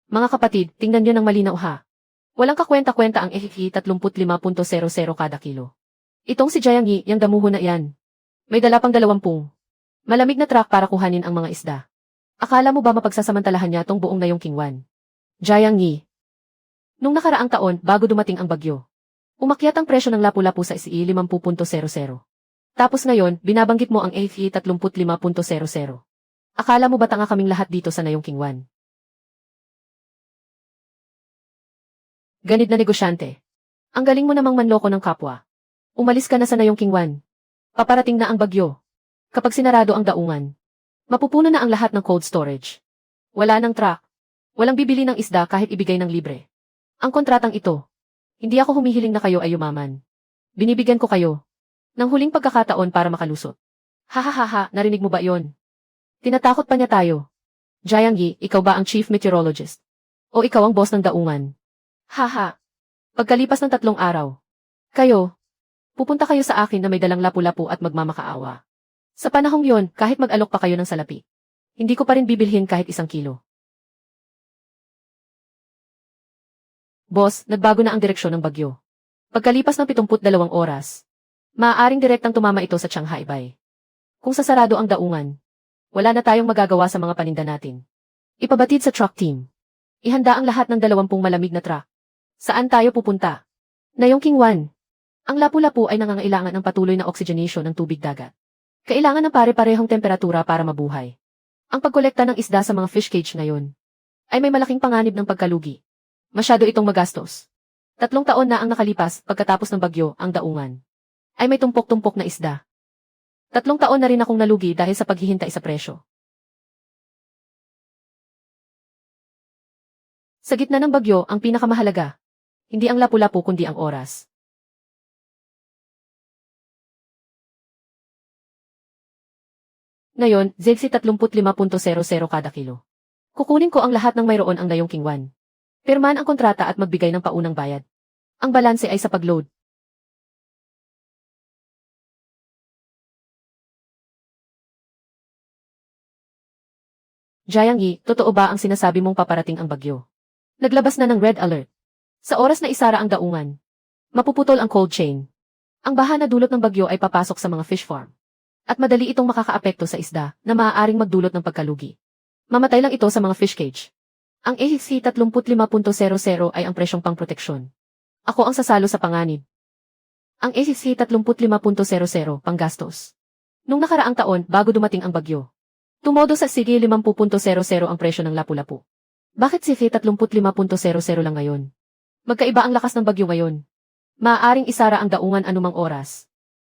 Mga kapatid, tingnan niyo ng malinaw ha. Walang kakwenta-kwenta ang EHI 35.00 kada kilo. Itong si Jiangyi, yang damuho na yan. May dala pang 20 malamig na truck para kuhanin ang mga isda. Akala mo ba mapagsasamantalahan niya tong buong Nayong Kingwan? Jiangyi. Nung nakaraang taon, bago dumating ang bagyo, umakyat ang presyo ng lapu-lapu sa SI 50.00. Tapos ngayon, binabanggit mo ang EHI 35.00. Akala mo ba tanga kaming lahat dito sa Nayong Kingwan? Ganid na negosyante. Ang galing mo namang manloko ng kapwa. Umalis ka na sa Nayong Kingwan. Paparating na ang bagyo. Kapag sinarado ang daungan, mapupuno na ang lahat ng cold storage. Wala ng truck. Walang bibili ng isda kahit ibigay ng libre. Ang kontratang ito, hindi ako humihiling na kayo ay yumaman. Binibigyan ko kayo ng huling pagkakataon para makalusot. Hahaha, narinig mo ba yon? Tinatakot pa niya tayo. Jiangyi, ikaw ba ang chief meteorologist? O ikaw ang boss ng daungan? Haha. Pagkalipas ng 3 araw, pupunta kayo sa akin na may dalang lapu-lapu at magmamakaawa. Sa panahong yon, kahit mag-alok pa kayo ng salapi, hindi ko pa rin bibilhin kahit 1 kilo. Boss, nagbago na ang direksyon ng bagyo. Pagkalipas ng 72 oras, maaaring direktang tumama ito sa Shanghai Bay. Kung sasarado ang daungan, wala na tayong magagawa sa mga paninda natin. Ipabatid sa truck team. Ihanda ang lahat ng 20 malamig na truck. Saan tayo pupunta? Nayong Kingwan. Ang lapu-lapu ay nangangailangan ng patuloy na oxygenation ng tubig dagat. Kailangan ng pare-parehong temperatura para mabuhay. Ang pagkolekta ng isda sa mga fish cage ngayon ay may malaking panganib ng pagkalugi. Masyado itong magastos. 3 taon na ang nakalipas pagkatapos ng bagyo ang daungan. Ay may tumpok-tumpok na isda. 3 taon na rin akong nalugi dahil sa paghihintay sa presyo. Sa gitna ng bagyo, ang pinakamahalaga, hindi ang lapu-lapu kundi ang oras. Ngayon, ZXI 35.00 kada kilo. Kukunin ko ang lahat ng mayroon ang Nayong Kingwan. Pirmahan ang kontrata at magbigay ng paunang bayad. Ang balanse ay sa pagload. Jiangyi, totoo ba ang sinasabi mong paparating ang bagyo? Naglabas na ng red alert. Sa oras na isara ang daungan, mapuputol ang cold chain. Ang baha na dulot ng bagyo ay papasok sa mga fish farm. At madali itong makakaapekto sa isda na maaaring magdulot ng pagkalugi. Mamatay lang ito sa mga fish cage. Ang EHC 35.00 ay ang presyong pangproteksyon. Ako ang sasalo sa panganib. Ang EHC 35.00 panggastos. Nung nakaraang taon bago dumating ang bagyo, tumodo sa sige 50.00 ang presyo ng lapu-lapu. Bakit sige 35.00 lang ngayon? Magkaiba ang lakas ng bagyo ngayon. Maaaring isara ang daungan anumang oras.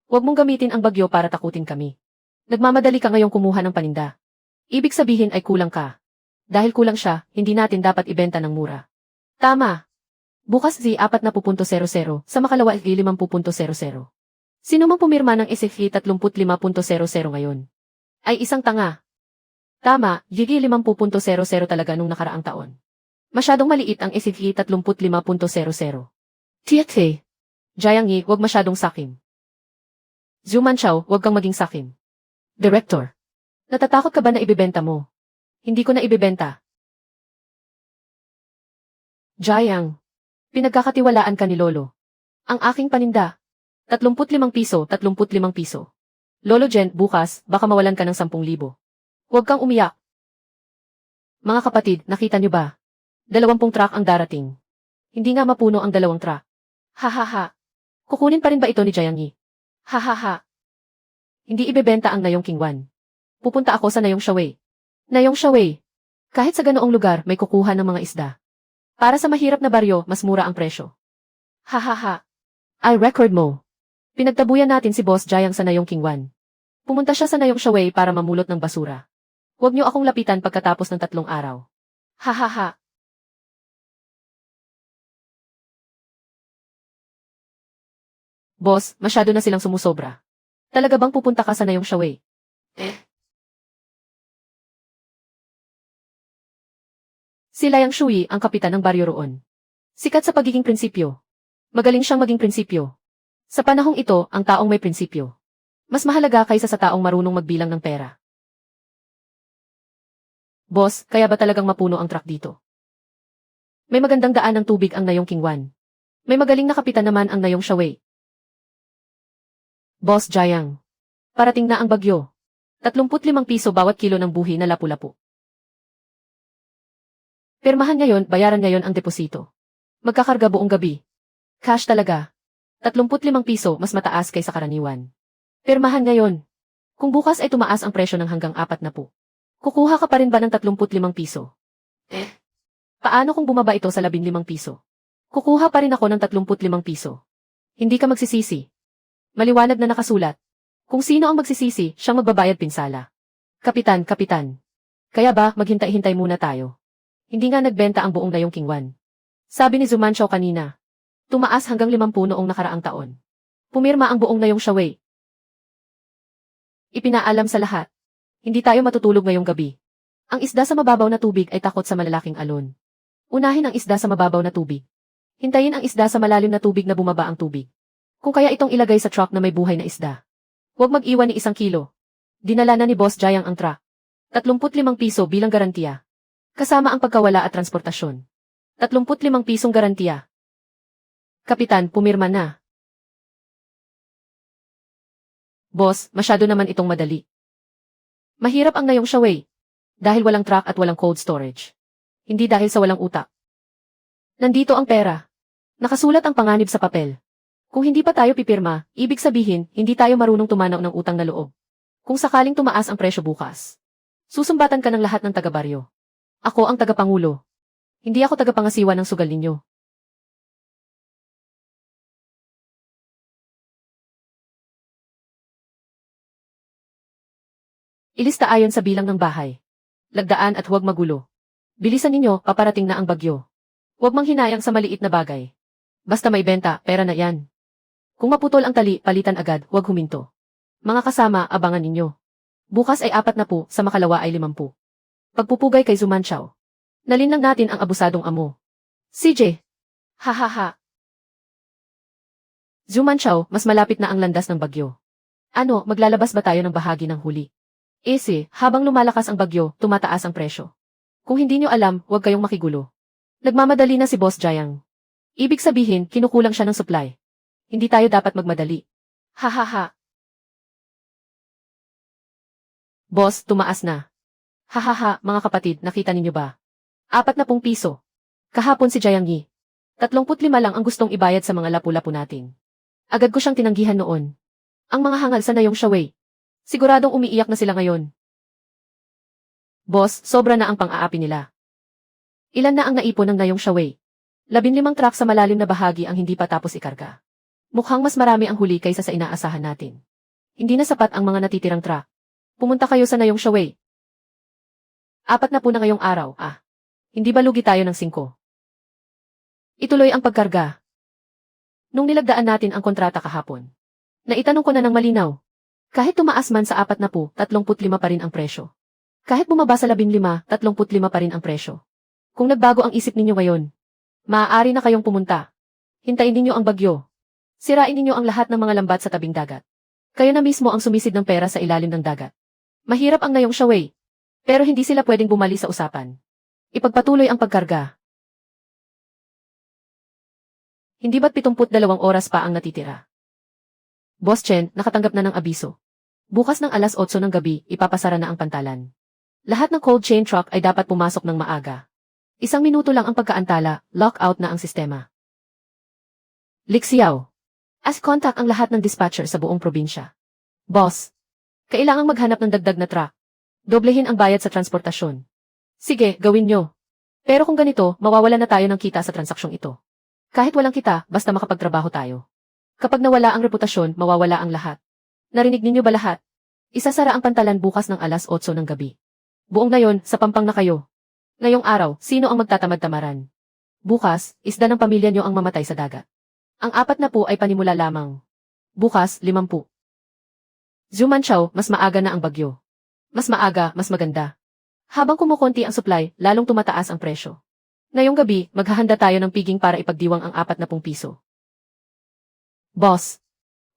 Huwag mong gamitin ang bagyo para takutin kami. Nagmamadali ka ngayong kumuha ng paninda. Ibig sabihin ay kulang ka. Dahil kulang siya, hindi natin dapat ibenta ng mura. Tama. Bukas Z4.00 sa makalawa Z5.00. Sino mang pumirma ng SFE 35.00 ngayon? Ay isang tanga. Tama, GG 5.00 talaga nung nakaraang taon. Masyadong maliit ang SFE 35.00. Tiethe. Jiangyi, huwag masyadong sakin. Zumanchao, huwag kang maging sakin. Director. Natatakot ka ba na ibebenta mo? Hindi ko na ibebenta. Jiang. Pinagkakatiwalaan ka ni Lolo. Ang aking paninda. 35 piso, 35 piso. Lolo Jen, bukas, baka mawalan ka ng 10,000. Huwag kang umiyak. Mga kapatid, nakita niyo ba? 20 truck ang darating. Hindi nga mapuno ang 2 truck. Hahaha. Kukunin pa rin ba ito ni Jiangyi? Hahaha. Hindi ibebenta ang Nayong Kingwan. Pupunta ako sa Nayong Shaway. Nayong Shaway. Kahit sa ganoong lugar may kukuha ng mga isda. Para sa mahirap na baryo, mas mura ang presyo. Hahaha. Ay record mo. Pinagtabuyan natin si Boss Jiang sa Nayong Kingwan. Pumunta siya sa Nayong Shaway para mamulot ng basura. Huwag niyo akong lapitan pagkatapos ng 3 araw. Hahaha. Boss, masyado na silang sumusobra. Talaga bang pupunta ka sa Nayong Shaway? Si Liang Shui ang kapitan ng baryo roon. Sikat sa pagiging prinsipyo. Magaling siyang maging prinsipyo. Sa panahong ito, ang taong may prinsipyo. Mas mahalaga kaysa sa taong marunong magbilang ng pera. Boss, kaya ba talagang mapuno ang truck dito? May magandang daan ng tubig ang Nayong Kingwan. May magaling na kapitan naman ang Nayong Shaway. Boss Jayang. Parating na ang bagyo. 35 piso bawat kilo ng buhi na lapu-lapu. Pirmahan ngayon, bayaran ngayon ang deposito. Magkakarga buong gabi. Cash talaga. 35 piso mas mataas kaysa karaniwan. Pirmahan ngayon. Kung bukas ay tumaas ang presyo ng hanggang 40, kukuha ka pa rin ba ng 35 piso? Paano kung bumaba ito sa 15 piso? Kukuha pa rin ako ng 35 piso. Hindi ka magsisisi. Maliwanag na nakasulat. Kung sino ang magsisisi, siyang magbabayad pinsala. Kapitan, kapitan. Kaya ba, maghintay-hintay muna tayo? Hindi nga nagbenta ang buong Nayong Kingwan. Sabi ni Zumanchow kanina. Tumaas hanggang 50 noong nakaraang taon. Pumirma ang buong Nayong Shaway. Ipinaalam sa lahat. Hindi tayo matutulog ngayong gabi. Ang isda sa mababaw na tubig ay takot sa malalaking alon. Unahin ang isda sa mababaw na tubig. Hintayin ang isda sa malalim na tubig na bumaba ang tubig. Kung kaya itong ilagay sa truck na may buhay na isda. Huwag mag-iwan ni 1 kilo. Dinala na ni Boss Jayang ang truck. 35 piso bilang garantiya. Kasama ang pagkawala at transportasyon. 35 pisong garantiya. Kapitan, pumirma na. Boss, masyado naman itong madali. Mahirap ang Nayong Shaway. Dahil walang truck at walang cold storage. Hindi dahil sa walang utak. Nandito ang pera. Nakasulat ang panganib sa papel. Kung hindi pa tayo pipirma, ibig sabihin, hindi tayo marunong tumanaw ng utang na loob. Kung sakaling tumaas ang presyo bukas, susumbatan ka ng lahat ng taga-baryo. Ako ang taga-pangulo. Hindi ako taga-pangasiwa ng sugal ninyo. Ilista ayon sa bilang ng bahay. Lagdaan at huwag magulo. Bilisan ninyo, paparating na ang bagyo. Huwag manghinayang sa maliit na bagay. Basta may benta, pera na yan. Kung maputol ang tali, palitan agad, huwag huminto. Mga kasama, abangan ninyo. Bukas ay 40, sa makalawa ay 50. Pagpupugay kay Zumanchow. Nalinlang natin ang abusadong amo. CJ. Ha. Zumanchow, mas malapit na ang landas ng bagyo. Ano, maglalabas ba tayo ng bahagi ng huli? Habang lumalakas ang bagyo, tumataas ang presyo. Kung hindi nyo alam, huwag kayong makigulo. Nagmamadali na si Boss Jayang. Ibig sabihin, kinukulang siya ng supply. Hindi tayo dapat magmadali. Ha. Boss, tumaas na. Ha, mga kapatid, nakita ninyo ba? 40 piso. Kahapon si Jayang 35 lang ang gustong ibayad sa mga lapu-lapu natin. Agad ko siyang tinanggihan noon. Ang mga hangal sa Nayong Shaway. Siguradong umiiyak na sila ngayon. Boss, sobra na ang pang-aapi nila. Ilan na ang naipon ng Nayong Shaway? 15 truck sa malalim na bahagi ang hindi pa tapos ikarga. Mukhang mas marami ang huli kaysa sa inaasahan natin. Hindi na sapat ang mga natitirang truck. Pumunta kayo sa Nayong Shaway. 40 na ngayong araw, Hindi ba lugi tayo ng 5? Ituloy ang pagkarga. Nung nilagdaan natin ang kontrata kahapon, naitanong ko na ng malinaw. Kahit tumaas man sa 40, 35 pa rin ang presyo. Kahit bumaba sa 15, 35 pa rin ang presyo. Kung nagbago ang isip ninyo ngayon, maaari na kayong pumunta. Hintayin ninyo ang bagyo. Sirain ninyo ang lahat ng mga lambat sa tabing dagat. Kayo na mismo ang sumisid ng pera sa ilalim ng dagat. Mahirap ang Nayong Shaway. Pero hindi sila pwedeng bumali sa usapan. Ipagpatuloy ang pagkarga. Hindi ba't 72 oras pa ang natitira? Boss Chen, nakatanggap na ng abiso. Bukas ng alas 8 ng gabi, ipapasara na ang pantalan. Lahat ng cold chain truck ay dapat pumasok ng maaga. 1 minuto lang ang pagkaantala, lockout na ang sistema. Lixiao. As contact ang lahat ng dispatcher sa buong probinsya. Boss, kailangang maghanap ng dagdag na truck. Doblehin ang bayad sa transportasyon. Sige, gawin nyo. Pero kung ganito, mawawala na tayo ng kita sa transaksyong ito. Kahit walang kita, basta makapagtrabaho tayo. Kapag nawala ang reputasyon, mawawala ang lahat. Narinig ninyo ba lahat? Isasara ang pantalan bukas ng alas 8 ng gabi. Buong ngayon, sa pampang na kayo. Ngayong araw, sino ang magtatamad-tamaran? Bukas, isda ng pamilya nyo ang mamatay sa dagat. Ang 40 ay panimula lamang. Bukas, 50. Zumanchow, mas maaga na ang bagyo. Mas maaga, mas maganda. Habang kumukonti ang supply, lalong tumataas ang presyo. Ngayong gabi, maghahanda tayo ng piging para ipagdiwang ang 40 piso. Boss,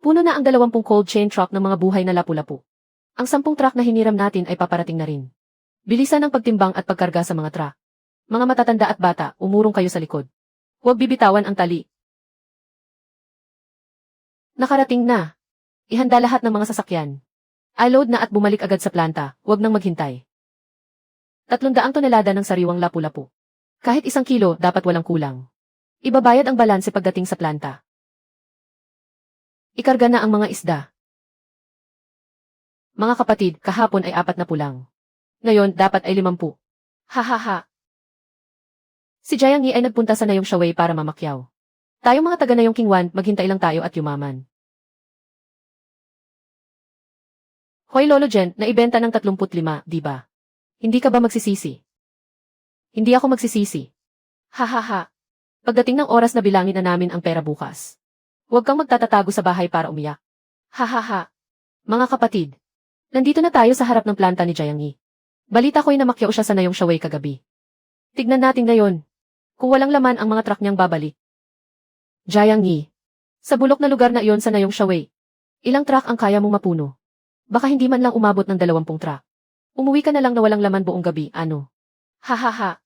puno na ang 20 cold chain truck ng mga buhay na lapu-lapu. Ang 10 truck na hiniram natin ay paparating na rin. Bilisan ang pagtimbang at pagkarga sa mga truck. Mga matatanda at bata, umurong kayo sa likod. Huwag bibitawan ang tali. Nakarating na. Ihanda lahat ng mga sasakyan. I-load na at bumalik agad sa planta, huwag nang maghintay. 300 tonelada ng sariwang lapu-lapu. Kahit 1 kilo, dapat walang kulang. Ibabayad ang balanse pagdating sa planta. Ikarga na ang mga isda. Mga kapatid, kahapon ay 4 na pulang. Ngayon, dapat ay 50. Hahaha. Si Jiang Yi ay nagpunta sa Nayong Shaway para mamakyaw. Tayong mga taga Nayong Kingwan, maghintay lang tayo at yumaman. Hoy Lolo Jen, naibenta ng 35, di ba? Hindi ka ba magsisisi? Hindi ako magsisisi. Hahaha. Pagdating ng oras na bilangin na namin ang pera bukas. Huwag kang magtatatago sa bahay para umiyak. Hahaha. Mga kapatid, nandito na tayo sa harap ng planta ni Jiang Yi. Balita ko'y namakyaw siya sa Nayong Shaway kagabi. Tignan natin ngayon. Kung walang laman ang mga truck niyang babalik. Jiang Yi. Sa bulok na lugar na iyon sa Nayong Shaway. Ilang truck ang kaya mong mapuno? Baka hindi man lang umabot ng 20 truck. Umuwi ka na lang na walang laman buong gabi, ano? Hahaha.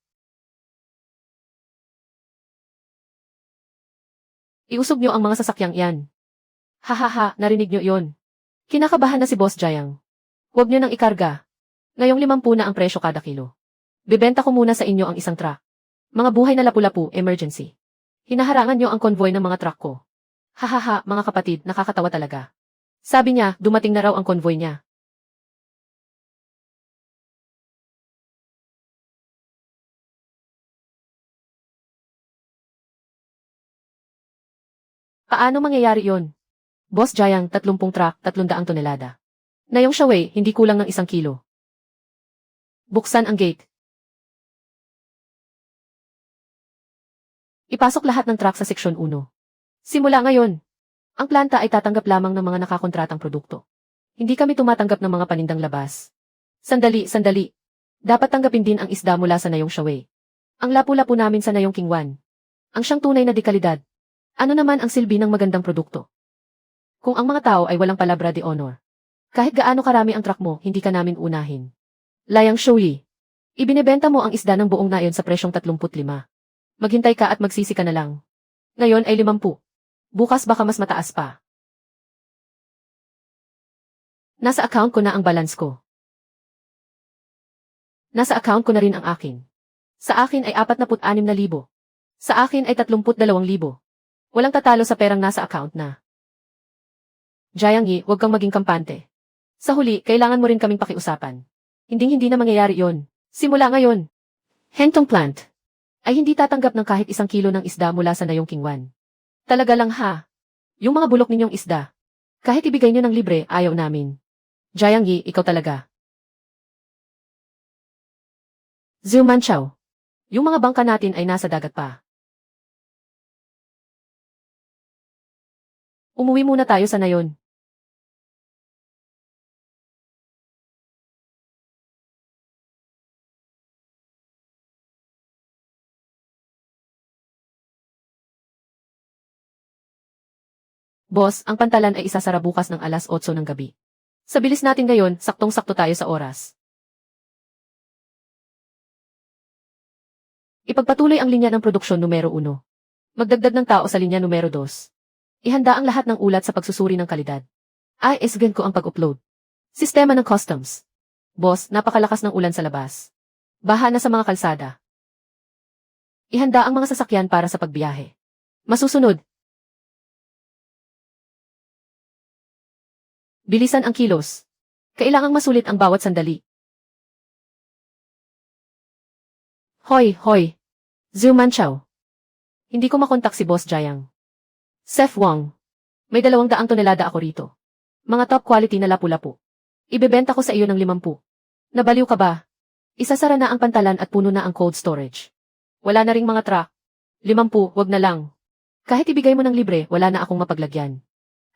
Iusog niyo ang mga sasakyang iyan. Hahaha, narinig niyo iyon. Kinakabahan na si Boss Jiang. Huwag niyo nang ikarga. Ngayong 50 na ang presyo kada kilo. Bibenta ko muna sa inyo ang 1 truck. Mga buhay na lapu-lapu, emergency. Hinaharangan niyo ang convoy ng mga truck ko. Hahaha, mga kapatid, nakakatawa talaga. Sabi niya, dumating na raw ang convoy niya. Paano mangyayari yon? Boss Jiang, 30 truck, 300 tonelada. Nayong Shaway, hindi kulang ng 1 kilo. Buksan ang gate. Ipasok lahat ng truck sa seksyon 1. Simula ngayon, ang planta ay tatanggap lamang ng mga nakakontratang produkto. Hindi kami tumatanggap ng mga panindang labas. Sandali, sandali. Dapat tanggapin din ang isda mula sa Nayong Shaway. Ang lapu-lapu namin sa Nayong Kingwan. Ang siyang tunay na dekalidad. Ano naman ang silbi ng magandang produkto? Kung ang mga tao ay walang palabra de honor. Kahit gaano karami ang truck mo, hindi ka namin unahin. Layang Shouyi. Ibinebenta mo ang isda ng buong nayon sa presyong 35. Maghintay ka at magsisi ka na lang. Ngayon ay 50. Bukas baka mas mataas pa. Nasa account ko na ang balance ko. Nasa account ko na rin ang akin. Sa akin ay 46,000. Sa akin ay 32,000. Walang tatalo sa perang nasa account na. Jiang Yi, huwag kang maging kampante. Sa huli, kailangan mo rin kaming pakiusapan. Hindi na mangyayari yon. Simula ngayon. Hentong plant ay hindi tatanggap ng kahit 1 kilo ng isda mula sa Nayong Kingwan. Talaga lang ha. Yung mga bulok ninyong isda. Kahit ibigay nyo ng libre, ayaw namin. Jiang Yi, ikaw talaga. Zhu Manchao. Yung mga bangka natin ay nasa dagat pa. Umuwi muna tayo sa Nayon. Boss, ang pantalan ay isasara bukas ng alas 8 ng gabi. Sa bilis natin ngayon, saktong-sakto tayo sa oras. Ipagpatuloy ang linya ng produksyon numero 1. Magdagdag ng tao sa linya numero 2. Ihanda ang lahat ng ulat sa pagsusuri ng kalidad. ISGN ko ang pag-upload. Sistema ng customs. Boss, napakalakas ng ulan sa labas. Baha na sa mga kalsada. Ihanda ang mga sasakyan para sa pagbiyahe. Masusunod. Bilisan ang kilos. Kailangang masulit ang bawat sandali. Hoy. Zhu Manchao. Hindi ko makontak si Boss Jiang. Seth Wang. May 200 tonelada ako rito. Mga top quality na lapu-lapu. Ibebenta ko sa iyo ng 50. Nabaliw ka ba? Isasara na ang pantalan at puno na ang cold storage. Wala na ring mga truck. 50, wag na lang. Kahit ibigay mo ng libre, wala na akong mapaglagyan.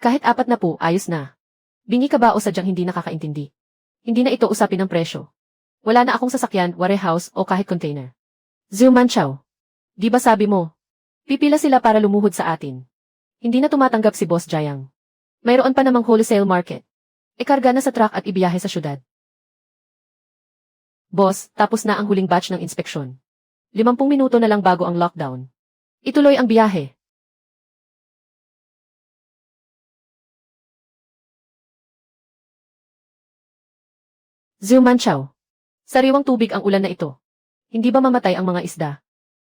Kahit 40, ayos na. Bingi ka ba o sadyang hindi nakakaintindi? Hindi na ito usapin ng presyo. Wala na akong sasakyan, warehouse o kahit container. Zhu Manchao. Di ba sabi mo? Pipila sila para lumuhod sa atin. Hindi na tumatanggap si Boss Jiang. Mayroon pa namang wholesale market. Ikarga na sa truck at ibiyahe sa syudad. Boss, tapos na ang huling batch ng inspeksyon. 50 minuto na lang bago ang lockdown. Ituloy ang biyahe. Zumanchow. Sariwang tubig ang ulan na ito. Hindi ba mamatay ang mga isda?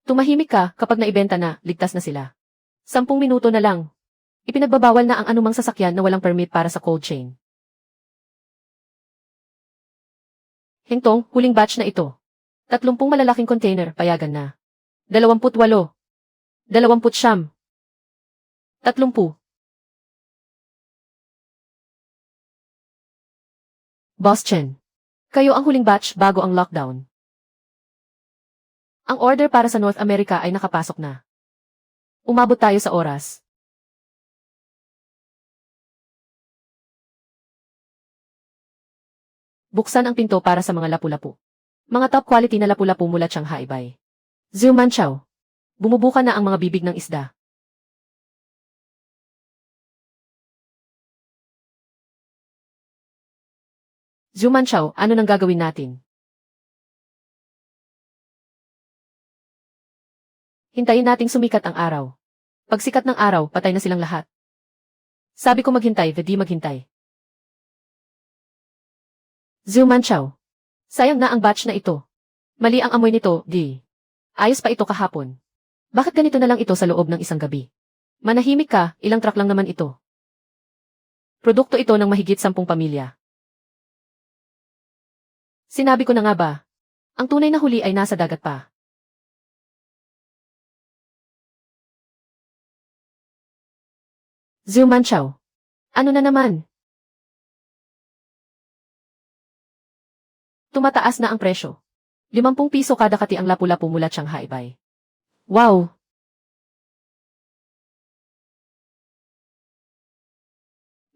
Tumahimik ka kapag naibenta na, ligtas na sila. 10 minuto na lang. Ipinagbabawal na ang anumang sasakyan na walang permit para sa cold chain. Hintong, huling batch na ito. 30 malalaking container, payagan na. 28. 29. 30. Boss Chen. Kayo ang huling batch bago ang lockdown. Ang order para sa North America ay nakapasok na. Umabot tayo sa oras. Buksan ang pinto para sa mga lapu-lapu. Mga top quality na lapu-lapu mula Shanghai by Zumanchow. Bumubuka na ang mga bibig ng isda. Zumanchow, ano nang gagawin natin? Hintayin nating sumikat ang araw. Pag sikat ng araw, patay na silang lahat. Sabi ko maghintay, di maghintay. Zumanchow. Sayang na ang batch na ito. Mali ang amoy nito, di. Ayos pa ito kahapon. Bakit ganito na lang ito sa loob ng isang gabi? Manahimik ka, ilang truck lang naman ito. Produkto ito ng mahigit 10 pamilya. Sinabi ko na nga ba? Ang tunay na huli ay nasa dagat pa. Zumanchow. Ano na naman? Tumataas na ang presyo. 50 piso kada kati ang lapu-lapu mula Shanghai by. Wow!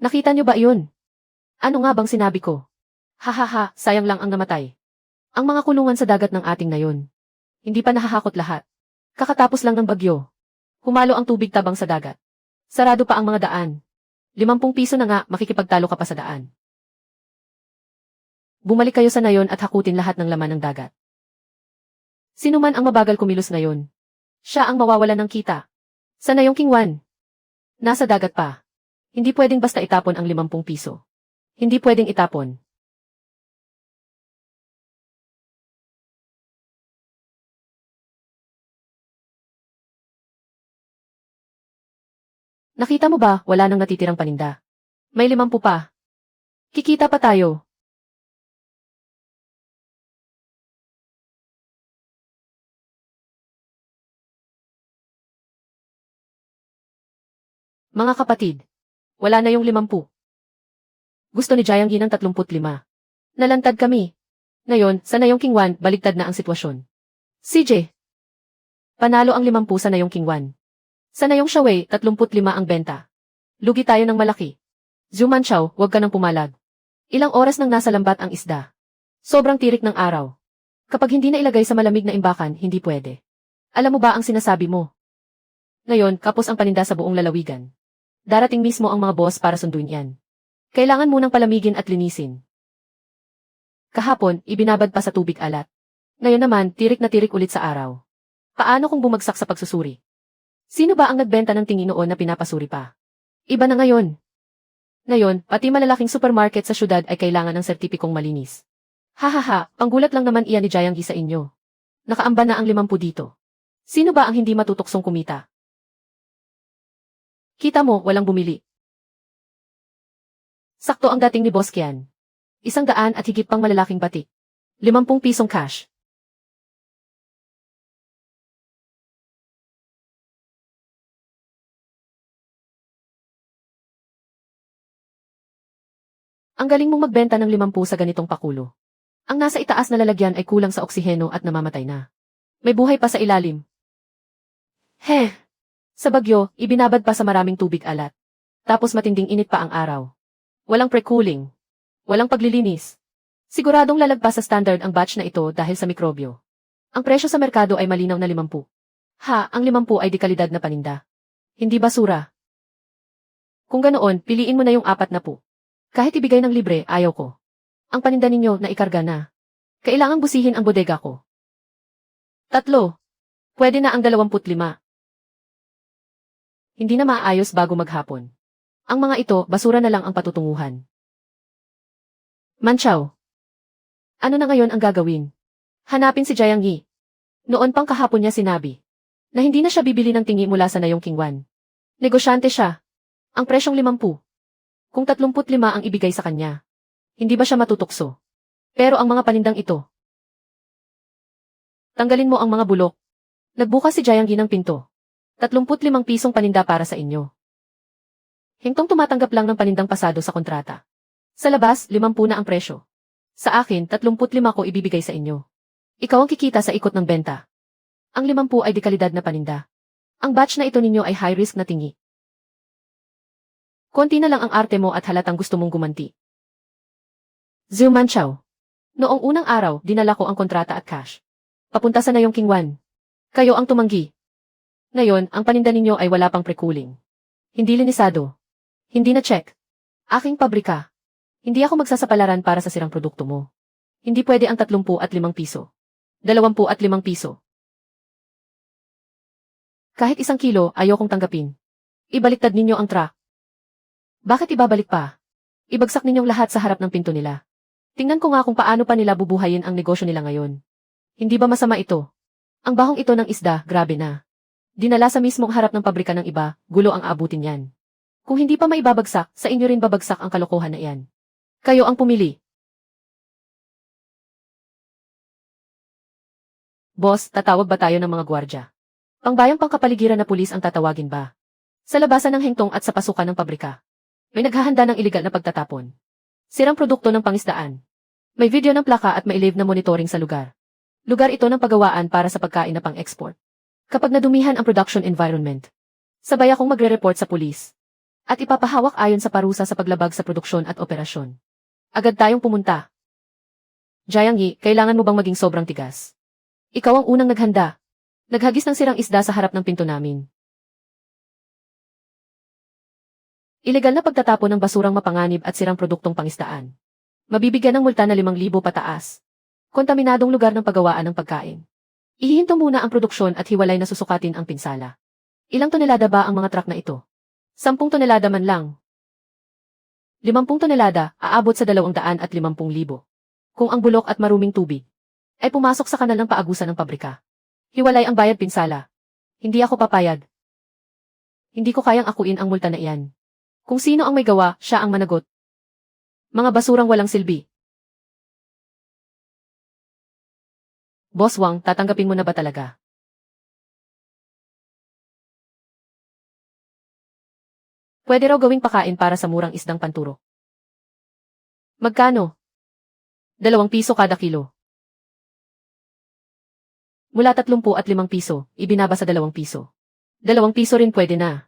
Nakita niyo ba yun? Ano nga bang sinabi ko? Hahaha, sayang lang ang namatay. Ang mga kulungan sa dagat ng ating nayon. Hindi pa nahahakot lahat. Kakatapos lang ng bagyo. Humalo ang tubig tabang sa dagat. Sarado pa ang mga daan. 50 piso na nga, makikipagtalo ka pa sa daan. Bumalik kayo sa nayon at hakutin lahat ng laman ng dagat. Sino man ang mabagal kumilos ngayon? Siya ang mawawalan ng kita. Sa nayong Kingwan. Nasa dagat pa. Hindi pwedeng basta itapon ang 50 piso. Hindi pwedeng itapon. Nakita mo ba, wala nang natitirang paninda. May 50 pa. Kikita pa tayo. Mga kapatid, wala na yung 50. Gusto ni Jiangyi ng 35. Nalantad kami. Ngayon, sa Nayong Kingwan, baligtad na ang sitwasyon. CJ. Panalo ang 50 sa Nayong Kingwan. Sa Nayong Shaway, 35 ang benta. Lugi tayo ng malaki. Zumanchow, huwag ka nang pumalag. Ilang oras nang nasa lambat ang isda. Sobrang tirik ng araw. Kapag hindi na ilagay sa malamig na imbakan, hindi pwede. Alam mo ba ang sinasabi mo? Ngayon, kapos ang paninda sa buong lalawigan. Darating mismo ang mga boss para sunduin yan. Kailangan munang palamigin at linisin. Kahapon, ibinabad pa sa tubig alat. Ngayon naman, tirik na tirik ulit sa araw. Paano kung bumagsak sa pagsusuri? Sino ba ang nagbenta ng tingin noon na pinapasuri pa? Iba na ngayon. Ngayon, pati malalaking supermarket sa syudad ay kailangan ng sertipikong malinis. Hahaha, panggulat lang naman iyan ni Jiangyi sa inyo. Nakaamba na ang 50 dito. Sino ba ang hindi matutuksong kumita? Kita mo, walang bumili. Sakto ang dating ni Boss Kian. 100 at higit pang malalaking batik. 50 pisong cash. Ang galing mong magbenta ng 50 sa ganitong pakulo. Ang nasa itaas na lalagyan ay kulang sa oksiheno at namamatay na. May buhay pa sa ilalim. Heh! Sa bagyo, ibinabad pa sa maraming tubig alat. Tapos matinding init pa ang araw. Walang pre-cooling. Walang paglilinis. Siguradong lalagpas sa standard ang batch na ito dahil sa mikrobyo. Ang presyo sa merkado ay malinaw na 50. Ang 50 ay dekalidad na paninda. Hindi basura. Kung ganoon, piliin mo na yung 40. Kahit ibigay ng libre, ayaw ko. Ang paninda ninyo na ikarga na. Kailangang busihin ang bodega ko. 3. Pwede na ang 25. Hindi na maayos bago maghapon. Ang mga ito, basura na lang ang patutunguhan. Manchow. Ano na ngayon ang gagawin? Hanapin si Jiang Yi. Noon pang kahapon niya sinabi na hindi na siya bibili ng tingi mula sa Nayong Kingwan. Negosyante siya. Ang presyong 50. Kung 35 ang ibigay sa kanya, hindi ba siya matutukso? Pero ang mga panindang ito, tanggalin mo ang mga bulok. Nagbukas si Jiang Yi ng pinto. 35 pisong paninda para sa inyo. Hintong tumatanggap lang ng panindang pasado sa kontrata. Sa labas, 50 na ang presyo. Sa akin, 35 ko ibibigay sa inyo. Ikaw ang kikita sa ikot ng benta. Ang 50 ay dekalidad na paninda. Ang batch na ito ninyo ay high risk na tingi. Konti na lang ang arte mo at halatang gusto mong gumanti. Zhu Manchow. Noong unang araw, dinala ko ang kontrata at cash. Papunta sa Nayong Kingwan. Kayo ang tumanggi. Ngayon, ang paninda ninyo ay wala pang pre-cooling. Hindi linisado. Hindi na check. Aking pabrika. Hindi ako magsasapalaran para sa sirang produkto mo. Hindi pwede ang 35 piso. 25 piso. Kahit 1 kilo, ayokong tanggapin. Ibaliktad ninyo ang truck. Bakit ibabalik pa? Ibagsak ninyong lahat sa harap ng pinto nila. Tingnan ko nga kung paano pa nila bubuhayin ang negosyo nila ngayon. Hindi ba masama ito? Ang bahong ito ng isda, grabe na. Dinala sa mismong harap ng pabrika ng iba, gulo ang aabutin yan. Kung hindi pa maibabagsak, sa inyo rin babagsak ang kalokohan na iyan. Kayo ang pumili. Boss, tatawag ba tayo ng mga gwardya? Pangbayang pangkapaligiran na pulis ang tatawagin ba? Sa labasan ng hengtong at sa pasukan ng pabrika. May naghahanda ng iligal na pagtatapon. Sirang produkto ng pangisdaan. May video ng plaka at may live na monitoring sa lugar. Lugar ito ng paggawaan para sa pagkain na pang-export. Kapag nadumihan ang production environment, sabay akong magre-report sa pulis. At ipapahawak ayon sa parusa sa paglabag sa produksyon at operasyon. Agad tayong pumunta. Jiang Yi, kailangan mo bang maging sobrang tigas? Ikaw ang unang naghanda. Naghagis ng sirang isda sa harap ng pinto namin. Ilegal na pagtatapon ng basurang mapanganib at sirang produktong pangisdaan. Mabibigyan ng multa na 5,000 pataas. Kontaminadong lugar ng paggawaan ng pagkain. Ihihinto muna ang produksyon at hiwalay na susukatin ang pinsala. Ilang tonelada ba ang mga truck na ito? 10 tonelada man lang. 50 tonelada, aabot sa 250,000. Kung ang bulok at maruming tubig ay pumasok sa kanal ng paagusan ng pabrika. Hiwalay ang bayad pinsala. Hindi ako papayag. Hindi ko kayang akuin ang multa na iyan. Kung sino ang may gawa, siya ang managot. Mga basurang walang silbi. Boss Wang, tatanggapin mo na ba talaga? Pwede raw gawing pakain para sa murang isdang panturo. Magkano? 2 piso kada kilo. Mula 35 piso, ibinaba sa 2 piso. 2 piso rin pwede na.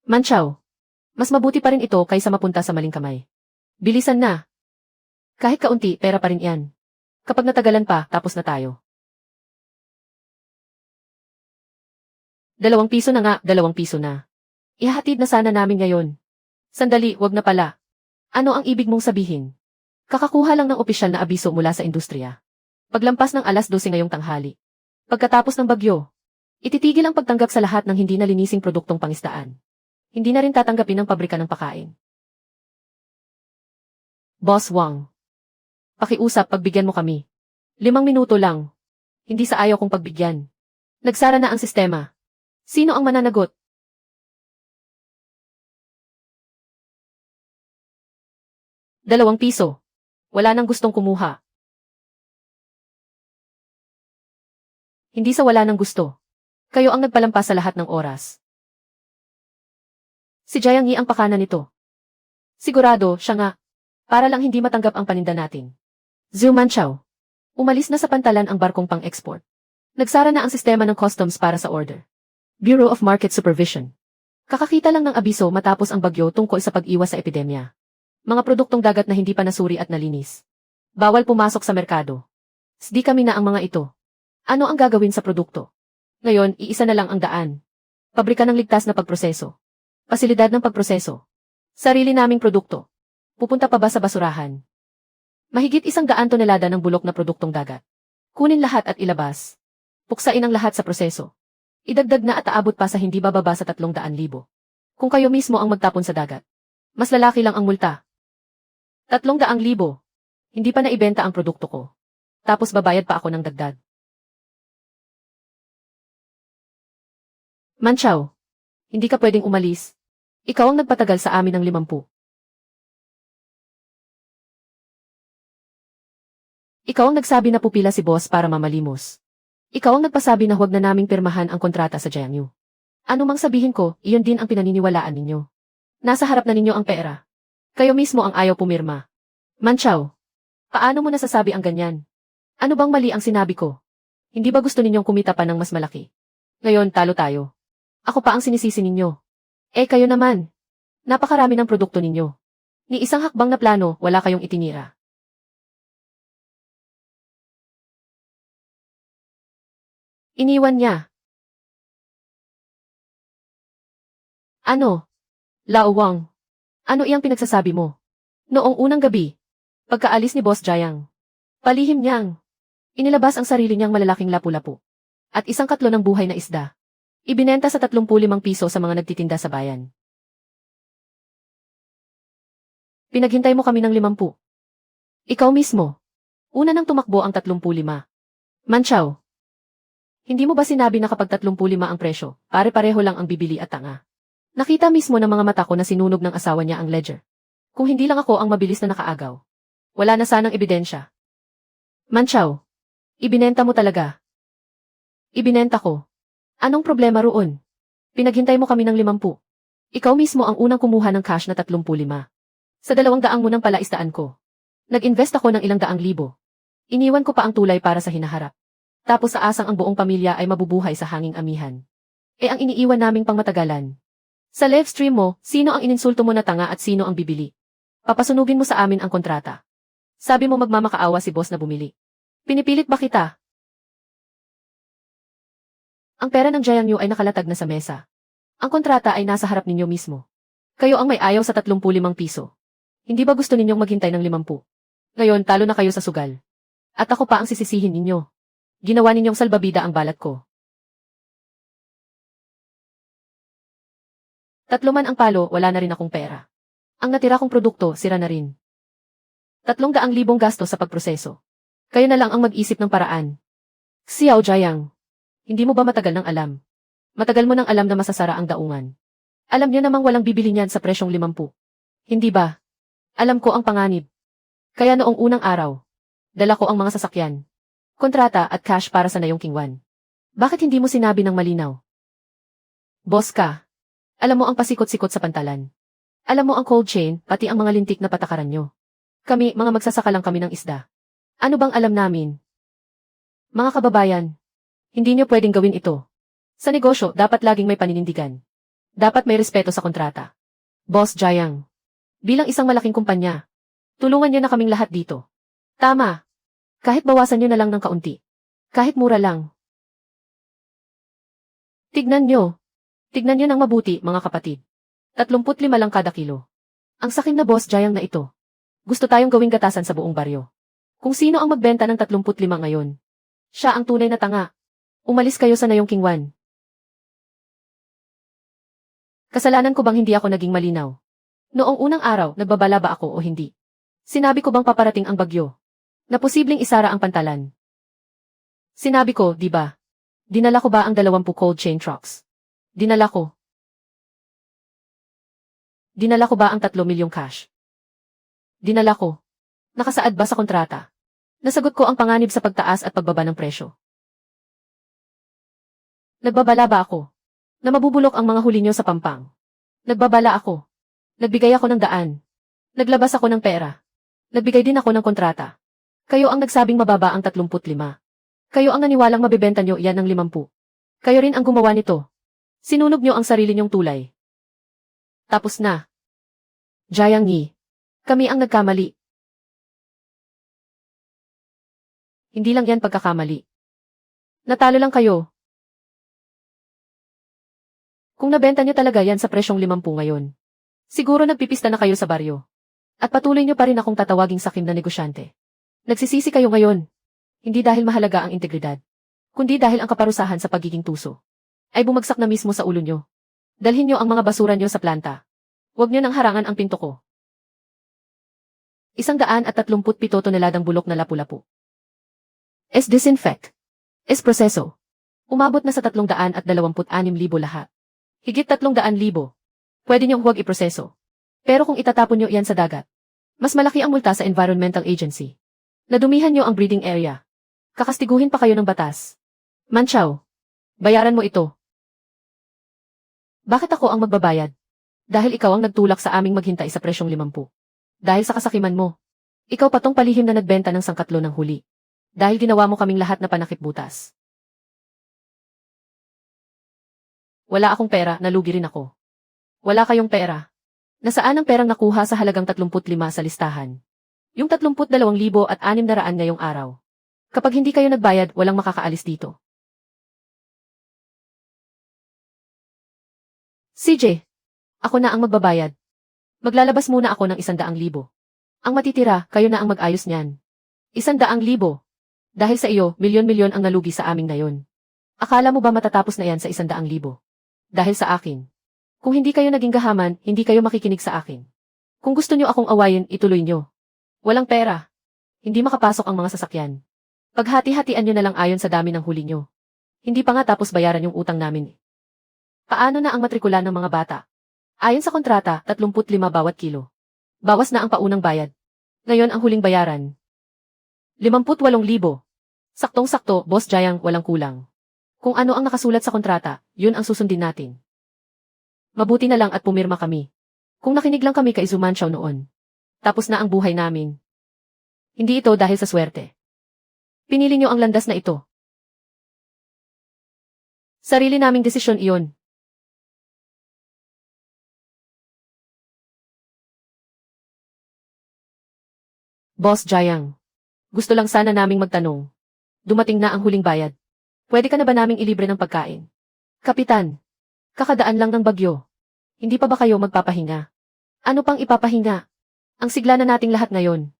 Manchow. Mas mabuti pa rin ito kaysa mapunta sa maling kamay. Bilisan na. Kahit kaunti, pera pa rin yan. Kapag natagalan pa, tapos na tayo. 2 piso na nga, 2 piso na. Ihahatid na sana namin ngayon. Sandali, wag na pala. Ano ang ibig mong sabihin? Kakakuha lang ng opisyal na abiso mula sa industriya. Paglampas ng alas 12 ngayong tanghali. Pagkatapos ng bagyo, ititigil ang pagtanggap sa lahat ng hindi nalinising produktong pangisdaan. Hindi na rin tatanggapin ng pabrika ng pagkain. Boss Wang. Pakiusap, pagbigyan mo kami. 5 minuto lang. Hindi sa ayaw kong pagbigyan. Nagsara na ang sistema. Sino ang mananagot? ₱2. Wala nang gustong kumuha. Hindi sa wala nang gusto. Kayo ang nagpalampas sa lahat ng oras. Si Jiang Yi ang pakana nito. Sigurado, siya nga. Para lang hindi matanggap ang paninda natin. Zhu Manchow. Umalis na sa pantalan ang barkong pang-export. Nagsara na ang sistema ng customs para sa order. Bureau of Market Supervision. Kakakita lang ng abiso matapos ang bagyo tungkol sa pag-iwas sa epidemya. Mga produktong dagat na hindi pa nasuri at nalinis. Bawal pumasok sa merkado. Di kami na ang mga ito. Ano ang gagawin sa produkto? Ngayon, iisa na lang ang daan. Pabrika ng ligtas na pagproseso. Pasilidad ng pagproseso. Sarili naming produkto. Pupunta pa ba sa basurahan? Mahigit 100 tonelada ng bulok na produktong dagat. Kunin lahat at ilabas. Puksain ang lahat sa proseso. Idagdag na at aabot pa sa hindi bababa sa 300,000. Kung kayo mismo ang magtapon sa dagat, mas lalaki lang ang multa. 300,000. Hindi pa naibenta ang produkto ko. Tapos babayad pa ako ng dagdag. Manchow, hindi ka pwedeng umalis. Ikaw ang nagpatagal sa amin ng 50. Ikaw ang nagsabi na pupila si boss para mamalimos. Ikaw ang nagpasabi na huwag na naming pirmahan ang kontrata sa Jiangyu. Ano mang sabihin ko, iyon din ang pinaniniwalaan ninyo. Nasa harap na ninyo ang pera. Kayo mismo ang ayaw pumirma. Manchow, paano mo nasasabi ang ganyan? Ano bang mali ang sinabi ko? Hindi ba gusto ninyong kumita pa ng mas malaki? Ngayon, talo tayo. Ako pa ang sinisisi ninyo. Kayo naman. Napakarami ng produkto ninyo. Ni isang hakbang na plano, wala kayong itinira. Iniwan niya. Ano? Lao Wang. Ano iyang pinagsasabi mo? Noong unang gabi, pagkaalis ni Boss Jiang, palihim niyang inilabas ang sarili niyang malalaking lapu-lapu at isang katlo ng buhay na isda. Ibinenta sa 35 piso sa mga nagtitinda sa bayan. Pinaghintay mo kami ng 50. Ikaw mismo. Una nang tumakbo ang 35. Manchow. Hindi mo ba sinabi na kapag 35 ang presyo, pare-pareho lang ang bibili at tanga? Nakita mismo ng mga mata ko na sinunog ng asawa niya ang ledger. Kung hindi lang ako ang mabilis na nakaagaw, wala na sanang ebidensya. Manchow. Ibinenta mo talaga. Ibinenta ko. Anong problema roon? Pinaghintay mo kami ng 50. Ikaw mismo ang unang kumuha ng cash na 35. Sa 200 mo nang palaisdaan ko. Nag-invest ako ng ilang daang libo. Iniwan ko pa ang tulay para sa hinaharap. Tapos sa asang ang buong pamilya ay mabubuhay sa hanging amihan. Ang iniiwan naming pangmatagalan. Sa live stream mo, sino ang ininsulto mo na tanga at sino ang bibili? Papasunugin mo sa amin ang kontrata. Sabi mo magmamakaawa si boss na bumili. Pinipilit ba kita? Ang pera ng Jiangyu ay nakalatag na sa mesa. Ang kontrata ay nasa harap ninyo mismo. Kayo ang may ayaw sa 35 piso. Hindi ba gusto ninyong maghintay ng 50? Ngayon, talo na kayo sa sugal. At ako pa ang sisisihin ninyo. Ginawa ninyong salbabida ang balat ko. 3 man ang palo, wala na rin akong pera. Ang natira kong produkto, sira na rin. 300,000 gasto sa pagproseso. Kayo na lang ang mag-isip ng paraan. Xiao Jiang, hindi mo ba matagal nang alam? Matagal mo nang alam na masasara ang daungan. Alam niyo namang walang bibili niyan sa presyong 50. Hindi ba? Alam ko ang panganib. Kaya noong unang araw, dala ko ang mga sasakyan, kontrata at cash para sa Nayong Kingwan. Bakit hindi mo sinabi ng malinaw? Boss ka. Alam mo ang pasikot-sikot sa pantalan. Alam mo ang cold chain, pati ang mga lintik na patakaran nyo. Kami, mga magsasaka lang kami ng isda. Ano bang alam namin? Mga kababayan, hindi nyo pwedeng gawin ito. Sa negosyo, dapat laging may paninindigan. Dapat may respeto sa kontrata. Boss Jiang, bilang isang malaking kumpanya, tulungan nyo na kaming lahat dito. Tama. Kahit bawasan nyo na lang ng kaunti. Kahit mura lang. Tignan nyo. Tignan nyo ng mabuti, mga kapatid. 35 lang kada kilo. Ang sakim na Boss Jiang na ito. Gusto tayong gawing gatasan sa buong baryo. Kung sino ang magbenta ng 35 ngayon, siya ang tunay na tanga. Umalis kayo sa Nayong Kingwan. Kasalanan ko bang hindi ako naging malinaw? Noong unang araw, nagbabala ba ako o hindi? Sinabi ko bang paparating ang bagyo? Na posibleng isara ang pantalan. Sinabi ko, di ba? Dinala ko ba ang 20 cold chain trucks? Dinala ko. Dinala ko ba ang 3 milyong cash? Dinala ko. Nakasaad ba sa kontrata? Nasagot ko ang panganib sa pagtaas at pagbaba ng presyo. Nagbabala ba ako? Na mabubulok ang mga huli nyo sa pampang. Nagbabala ako. Nagbigay ako ng daan. Naglabas ako ng pera. Nagbigay din ako ng kontrata. Kayo ang nagsabing mababa ang 35. Kayo ang naniwalang mabibenta nyo yan ng 50. Kayo rin ang gumawa nito. Sinunog nyo ang sarili nyong tulay. Tapos na. Jiang Yi. Kami ang nagkamali. Hindi lang yan pagkakamali. Natalo lang kayo. Kung nabenta nyo talaga yan sa presyong 50 ngayon, siguro nagpipista na kayo sa baryo. At patuloy nyo pa rin akong tatawaging sakim na negosyante. Nagsisisi kayo ngayon. Hindi dahil mahalaga ang integridad, kundi dahil ang kaparusahan sa pagiging tuso. ay bumagsak na mismo sa ulo nyo. Dalhin nyo ang mga basura nyo sa planta. Huwag nyo nang harangan ang pinto ko. 137 toneladang bulok na lapu-lapu. Disinfect. Proseso. Umabot na sa 326,000 lahat. Higit 300,000. Pwede niyong huwag iproseso. Pero kung itatapon nyo iyan sa dagat, mas malaki ang multa sa Environmental Agency. Nadumihan nyo ang breeding area. Kakastiguhin pa kayo ng batas. Manchow, bayaran mo ito. Bakit ako ang magbabayad? Dahil ikaw ang nagtulak sa aming maghintay sa presyong 50. Dahil sa kasakiman mo. Ikaw patong palihim na nagbenta ng sangkatlo ng huli. Dahil ginawa mo kaming lahat na panakip-butas. Wala akong pera, nalugi rin ako. Wala kayong pera. Nasaan ang perang nakuha sa halagang 35 sa listahan? Yung 32,600 ngayong araw. Kapag hindi kayo nagbayad, walang makakaalis dito. CJ, ako na ang magbabayad. Maglalabas muna ako ng 100,000. Ang matitira, kayo na ang mag-ayos niyan. 100,000. Dahil sa iyo, milyon-milyon ang nalugi sa aming ngayon. Akala mo ba matatapos na yan sa 100,000? Dahil sa akin. Kung hindi kayo naging gahaman, hindi kayo makikinig sa akin. Kung gusto nyo akong awayin, ituloy nyo. Walang pera. Hindi makapasok ang mga sasakyan. Paghati-hatian nyo na lang ayon sa dami ng huli nyo. Hindi pa nga tapos bayaran yung utang namin. Paano na ang matrikula ng mga bata? Ayon sa kontrata, 35 bawat kilo. Bawas na ang paunang bayad. Ngayon ang huling bayaran. 58,000. Saktong-sakto, Boss Jayang, walang kulang. Kung ano ang nakasulat sa kontrata, yun ang susundin natin. Mabuti na lang at pumirma kami. Kung nakinig lang kami kay Zumanchow noon. Tapos na ang buhay namin. Hindi ito dahil sa swerte. Pinili nyo ang landas na ito. Sarili naming desisyon iyon. Boss Jayang, gusto lang sana naming magtanong. Dumating na ang huling bayad. Pwede ka na ba naming ilibre ng pagkain? Kapitan, kakadaan lang ng bagyo. Hindi pa ba kayo magpapahinga? Ano pang ipapahinga? Ang sigla na nating lahat ngayon.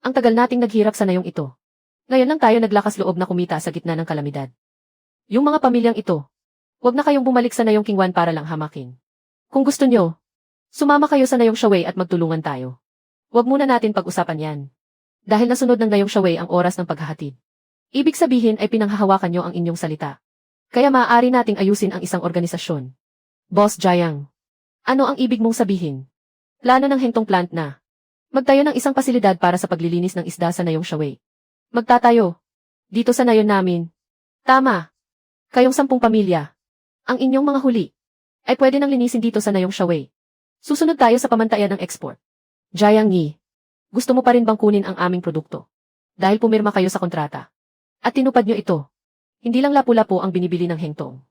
Ang tagal nating naghirap sa nayong ito. Ngayon lang tayo naglakas loob na kumita sa gitna ng kalamidad. Yung mga pamilyang ito, huwag na kayong bumalik sa Nayong King 1 para lang hamakin. Kung gusto nyo, sumama kayo sa Nayong Shaway at magtulungan tayo. Huwag muna natin pag-usapan yan. Dahil nasunod ng Nayong Shaway ang oras ng paghahatid. Ibig sabihin ay pinanghahawakan nyo ang inyong salita. Kaya maaari nating ayusin ang isang organisasyon. Boss Jayang, ano ang ibig mong sabihin? Plano ng Hengtong plant na. Magtayo ng isang pasilidad para sa paglilinis ng isda sa Nayong Shaway. Magtatayo. Dito sa nayon namin. Tama. Kayong 10 pamilya. Ang inyong mga huli ay pwede nang linisin dito sa Nayong Shaway. Susunod tayo sa pamantayan ng export. Jayang Yi, gusto mo pa rin bang kunin ang aming produkto? Dahil pumirma kayo sa kontrata. At tinupad nyo ito. Hindi lang lapu-lapu ang binibili ng Hengtong.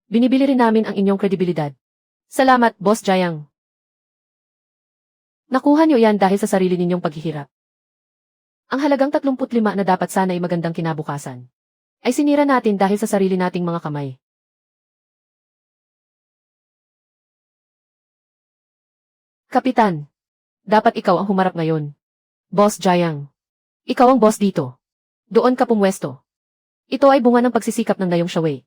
Binibili rin namin ang inyong kredibilidad. Salamat, Boss Jayang. Nakuha nyo yan dahil sa sarili ninyong paghihirap. Ang halagang 35 na dapat sana ay magandang kinabukasan. Ay sinira natin dahil sa sarili nating mga kamay. Kapitan, dapat ikaw ang humarap ngayon. Boss Jayang, ikaw ang boss dito. Doon ka pumwesto. Ito ay bunga ng pagsisikap ng Nayong Shaway.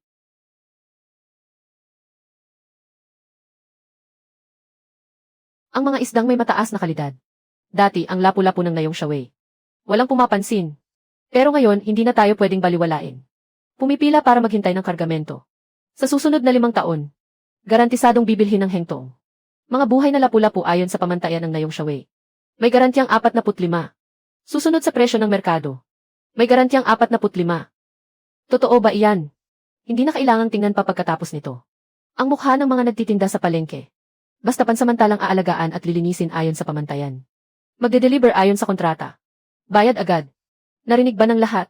Ang mga isdang may mataas na kalidad. Dati ang lapu-lapu ng Nayong Shaway. Walang pumapansin. Pero ngayon hindi na tayo pwedeng baliwalain. Pumipila para maghintay ng kargamento. Sa susunod na 5 taon, garantisadong bibilhin ng Hengtong. Mga buhay na lapu-lapu ayon sa pamantayan ng Nayong Shaway. May garantiyang 45. Susunod sa presyo ng merkado. May garantiyang 45. Totoo ba iyan? Hindi na kailangang tingnan pa pagkatapos nito. Ang mukha ng mga nagtitinda sa palengke. Basta pansamantalang aalagaan at lilinisin ayon sa pamantayan. Magde-deliver ayon sa kontrata. Bayad agad. Narinig ba ng lahat?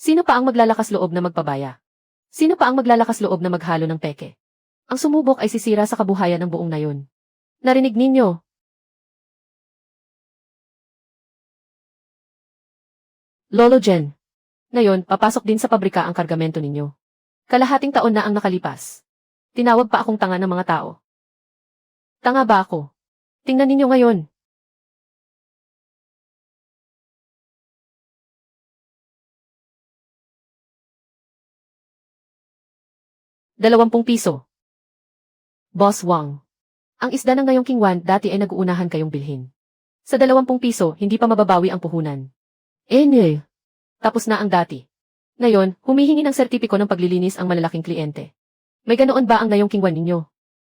Sino pa ang maglalakas loob na magpabaya? Sino pa ang maglalakas loob na maghalo ng peke? Ang sumubok ay sisira sa kabuhayan ng buong nayon. Narinig ninyo? Lolo Jen. Ngayon, papasok din sa pabrika ang kargamento ninyo. Kalahating taon na ang nakalipas. Tinawag pa akong tanga ng mga tao. Tanga ba ako? Tingnan ninyo ngayon. 20 piso. Boss Wang. Ang isda ng ngayong King Wan dati ay nag-uunahan kayong bilhin. Sa 20 piso, hindi pa mababawi ang puhunan. Tapos na ang dati. Ngayon, humihingi ng sertipiko ng paglilinis ang malalaking kliyente. May ganoon ba ang ngayong King Wan ninyo?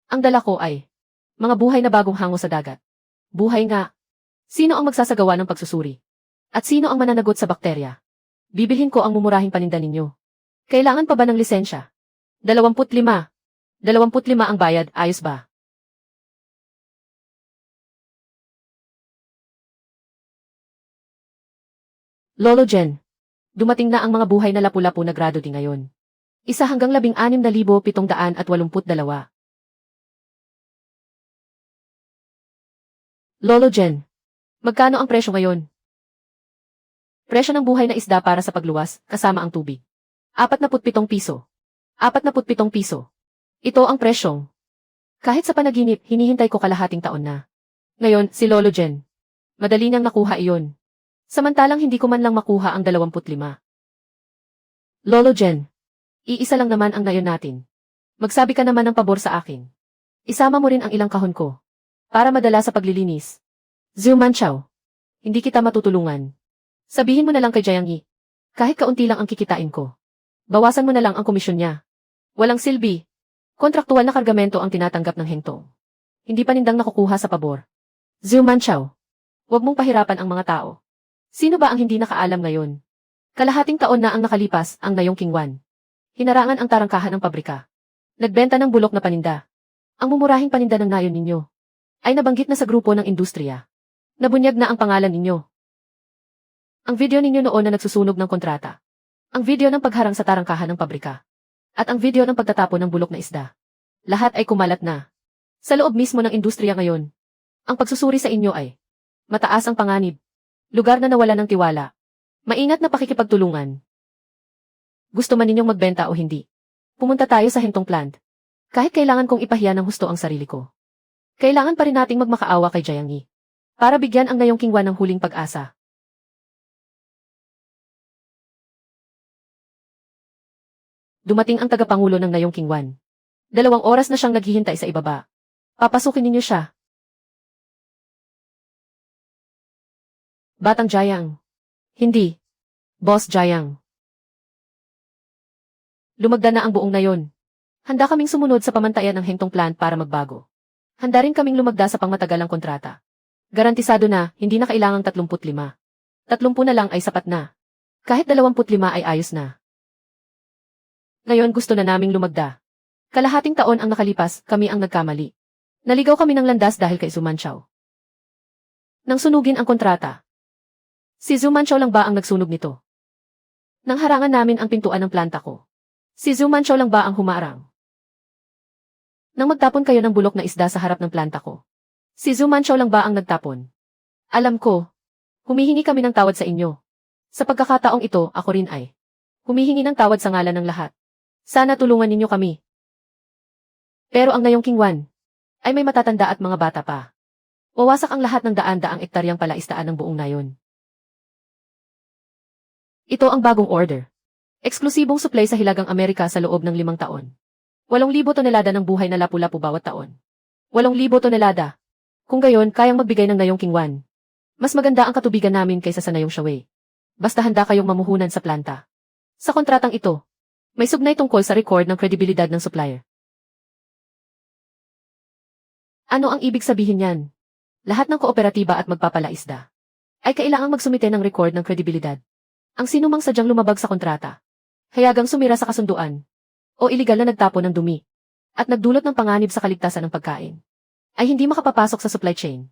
Ang dala ko ay mga buhay na bagong hango sa dagat. Buhay nga. Sino ang magsasagawa ng pagsusuri? At sino ang mananagot sa bakterya? Bibilhin ko ang mumurahing paninda ninyo. Kailangan pa ba ng lisensya? 25. 25 ang bayad, ayos ba? Lolo Jen. Dumating na ang mga buhay na lapu-lapu na grado di ngayon. 1 hanggang 16,782. Lolo Jen. Magkano ang presyo ngayon? Presyo ng buhay na isda para sa pagluwas, kasama ang tubig. 47 piso. 47 piso. Ito ang presyong. Kahit sa panaginip, hinihintay ko kalahating taon na. Ngayon, si Lolo Jen. Madali niyang nakuha iyon. Samantalang hindi ko man lang makuha ang 25. Lolo Jen. Iisa lang naman ang nayon natin. Magsabi ka naman ng pabor sa akin. Isama mo rin ang ilang kahon ko. Para madala sa paglilinis. Zhu Manchao. Hindi kita matutulungan. Sabihin mo na lang kay Jiang Yi. Kahit kaunti lang ang kikitain ko. Bawasan mo na lang ang komisyon niya. Walang silbi. Kontraktual na kargamento ang tinatanggap ng hengtong. Hindi pa nindang nakukuha sa pabor. Zhu Manchao. Huwag mong pahirapan ang mga tao. Sino ba ang hindi nakaalam ngayon? Kalahating taon na ang nakalipas ang ngayong King Wan. Hinarangan ang tarangkahan ng pabrika. Nagbenta ng bulok na paninda. Ang mumurahing paninda ng nayon ninyo ay nabanggit na sa grupo ng industriya. Nabunyag na ang pangalan ninyo. Ang video ninyo noon na nagsusunog ng kontrata. Ang video ng pagharang sa tarangkahan ng pabrika. At ang video ng pagtatapon ng bulok na isda. Lahat ay kumalat na. Sa loob mismo ng industriya ngayon. Ang pagsusuri sa inyo ay mataas ang panganib. Lugar na nawala ng tiwala. Maingat na pakikipagtulungan. Gusto man ninyong magbenta o hindi. Pumunta tayo sa hentong plant. Kahit kailangan kong ipahiya ng husto ang sarili ko. Kailangan pa rin nating magmakaawa kay Jiang Yi. Para bigyan ang ngayong King Wan ng huling pag-asa. Dumating ang tagapangulo ng ngayong King Wan. 2 oras na siyang naghihintay sa ibaba. Papasukin ninyo siya. Batang Jiang. Hindi. Boss Jiang. Lumagda na ang buong nayon. Handa kaming sumunod sa pamantayan ng hengtong plan para magbago. Handa rin kaming lumagda sa pangmatagalang kontrata. Garantisado na, hindi na kailangang 35. 30 na lang ay sapat na. Kahit 25 ay ayos na. Ngayon gusto na naming lumagda. Kalahating taon ang nakalipas, kami ang nagkamali. Naligaw kami ng landas dahil kay Zhu Manchao. Nang sunugin ang kontrata. Si Zhu Manchao lang ba ang nagsunog nito? Nang harangan namin ang pintuan ng planta ko. Si Zhu Manchao lang ba ang humarang? Nang magtapon kayo ng bulok na isda sa harap ng planta ko. Si Zhu Manchao lang ba ang nagtapon? Alam ko. Humihingi kami ng tawad sa inyo. Sa pagkakataong ito, ako rin ay humihingi ng tawad sa ngalan ng lahat. Sana tulungan ninyo kami. Pero ang ngayong King Wan ay may matatanda at mga bata pa. Wawasak ang lahat ng daan-daang ektaryang palaisdaan ng buong nayon. Ito ang bagong order. Eksklusibong supply sa Hilagang Amerika sa loob ng 5 taon. 8,000 tonelada ng buhay na lapu-lapu bawat taon. 8,000 tonelada. Kung gayon, kayang magbigay ng ngayong King Wan. Mas maganda ang katubigan namin kaysa sa ngayong Shuai. Basta handa kayong mamuhunan sa planta. Sa kontratang ito, may sugnay tungkol sa record ng kredibilidad ng supplier. Ano ang ibig sabihin niyan? Lahat ng kooperatiba at magpapalaisda ay kailangang magsumite ng record ng kredibilidad. Ang sinumang sadyang lumabag sa kontrata, hayagang sumira sa kasunduan, o iligal na nagtapon ng dumi, at nagdulot ng panganib sa kaligtasan ng pagkain, ay hindi makapapasok sa supply chain.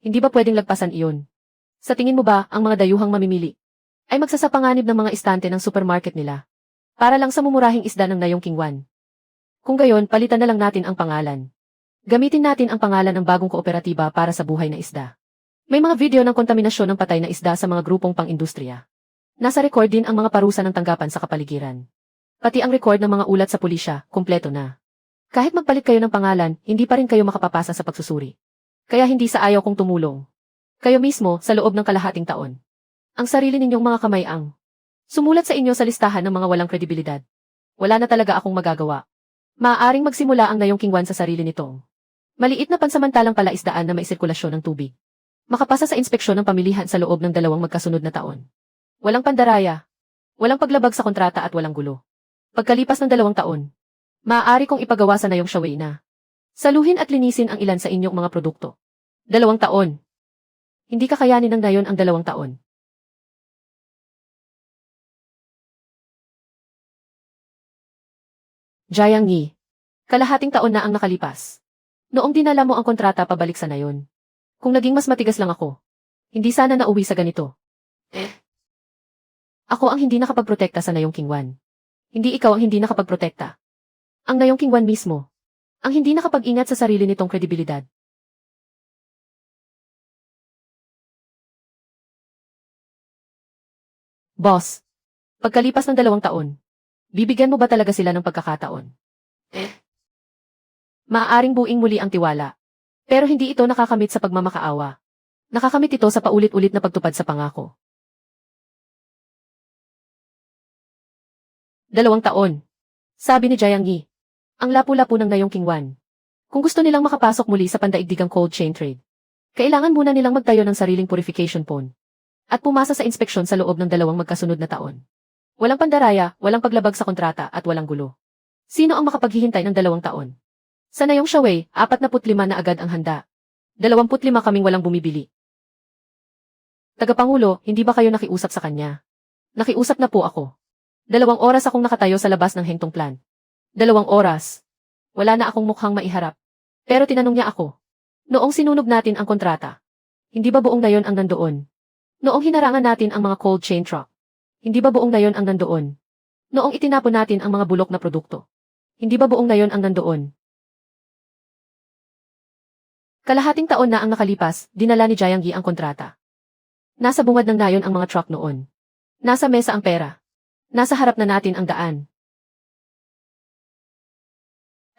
Hindi ba pwedeng lagpasan iyon? Sa tingin mo ba, ang mga dayuhang mamimili ay magsasapanganib ng mga istante ng supermarket nila para lang sa mumurahing isda ng ngayong King Wan? Kung gayon, palitan na lang natin ang pangalan. Gamitin natin ang pangalan ng bagong kooperatiba para sa buhay na isda. May mga video ng kontaminasyon ng patay na isda sa mga grupong pang-industriya. Nasa record din ang mga parusa ng tanggapan sa kapaligiran. Pati ang record ng mga ulat sa pulisya, kumpleto na. Kahit magpalit kayo ng pangalan, hindi pa rin kayo makapapasa sa pagsusuri. Kaya hindi sa ayaw kong tumulong. Kayo mismo, sa loob ng kalahating taon. Ang sarili ninyong mga kamay ang sumulat sa inyo sa listahan ng mga walang kredibilidad. Wala na talaga akong magagawa. Maaaring magsimula ang Nayong Kingwan sa sarili nitong maliit na pansamantalang palaisdaan na may sirkulasyon ng tubig. Makapasa sa inspeksyon ng pamilihan sa loob ng 2 magkasunod na taon. Walang pandaraya, walang paglabag sa kontrata at walang gulo. Pagkalipas ng 2 taon, maaari kong ipagawa sa Nayong Shaway na saluhin at linisin ang ilan sa inyong mga produkto. 2 taon. Hindi kakayanin ng Nayon ang 2 taon. Jiang Yi. Kalahating taon na ang nakalipas. Noong dinala mo ang kontrata pabalik sa Nayon. Kung naging mas matigas lang ako, hindi sana nauwi sa ganito. Ako ang hindi nakapagprotekta sa Nayong Kingwan. Hindi ikaw ang hindi nakapagprotekta. Ang Nayong Kingwan mismo. Ang hindi nakapag-ingat sa sarili nitong kredibilidad. Boss, pagkalipas ng 2 taon, bibigyan mo ba talaga sila ng pagkakataon? Maaaring buing muli ang tiwala. Pero hindi ito nakakamit sa pagmamakaawa. Nakakamit ito sa paulit-ulit na pagtupad sa pangako. 2 taon. Sabi ni Jiang Yi. Ang lapu-lapu ng Nayong Kingwan. Kung gusto nilang makapasok muli sa pandaigdigang cold chain trade, kailangan muna nilang magtayo ng sariling purification pond. At pumasa sa inspeksyon sa loob ng 2 magkasunod na taon. Walang pandaraya, walang paglabag sa kontrata at walang gulo. Sino ang makapaghihintay ng 2 taon? Sa Nayong Shaway, 45 na agad ang handa. 25 kaming walang bumibili. Tagapangulo, hindi ba kayo nakiusap sa kanya? Nakiusap na po ako. 2 oras akong nakatayo sa labas ng Hengtong Plant. 2 oras. Wala na akong mukhang maiharap. Pero tinanong niya ako. Noong sinunog natin ang kontrata, hindi ba buong Nayon ang nandoon? Noong hinarangan natin ang mga cold chain truck, hindi ba buong Nayon ang nandoon? Noong itinapon natin ang mga bulok na produkto, hindi ba buong Nayon ang nandoon? Kalahating taon na ang nakalipas, dinala ni Jiang Yi ang kontrata. Nasa bungad ng Nayon ang mga truck noon. Nasa mesa ang pera. Nasa harap na natin ang daan.